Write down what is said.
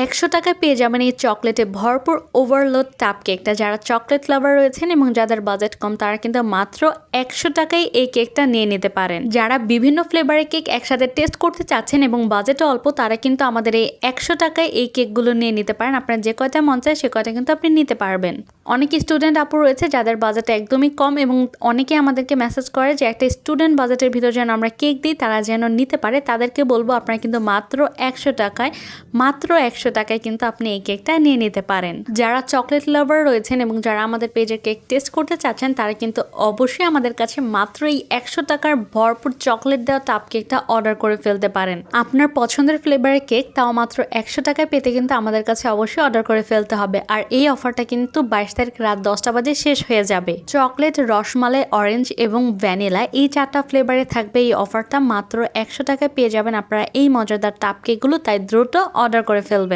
100 টাকায় পেয়ে যাবেন এই চকলেটে ভরপুর ওভারলোড টাপ কেকটা। যারা চকলেট লাভার রয়েছেন এবং যাদের বাজেট কম তারা কিন্তু মাত্র 100 টাকায় এই কেকটা নিয়ে নিতে পারেন। যারা বিভিন্ন ফ্লেভারের কেক একসাথে টেস্ট করতে চাচ্ছেন এবং বাজেট অল্প তারা কিন্তু আমাদের এই 100 টাকায় এই কেকগুলো নিয়ে নিতে পারেন। আপনার যে কয়টা মন চায় সে কয়টা কিন্তু আপনি নিতে পারবেন। অনেক স্টুডেন্ট আপু রয়েছে যাদের বাজেট একদমই কম এবং অনেকে আমাদেরকে মেসেজ করে যে একটা স্টুডেন্ট বাজেটের ভিতর যেন আমরা কেক দিই তারা যেন নিতে পারে। তাদেরকে বলবো আপনারা কিন্তু মাত্র 100 টাকায় কিন্তু আপনি এই কেকটা নিয়ে নিতে পারেন। যারা চকলেট লাভার রয়েছেন এবং যারা আমাদের পেজের কেক টেস্ট করতে চাচ্ছেন তারা কিন্তু অবশ্যই আমাদের কাছে মাত্র এই 100 টাকার ভরপুর চকলেট দেওয়া টাপ কেকটা অর্ডার করে ফেলতে পারেন। আপনার পছন্দের ফ্লেভারের কেক তাও মাত্র 100 টাকায় পেতে কিন্তু আমাদের কাছে অবশ্যই অর্ডার করে ফেলতে হবে। আর এই অফারটা কিন্তু 22 তারিখ রাত 10টা বাজে শেষ হয়ে যাবে। চকলেট, রসমালাই, অরেঞ্জ এবং ভ্যানিলা এই 4টা ফ্লেভারে থাকবে এই অফারটা। মাত্র 100 টাকায় পেয়ে যাবেন আপনারা এই মজাদার টাপ কেকগুলো, তাই দ্রুত অর্ডার করে ফেলবেন।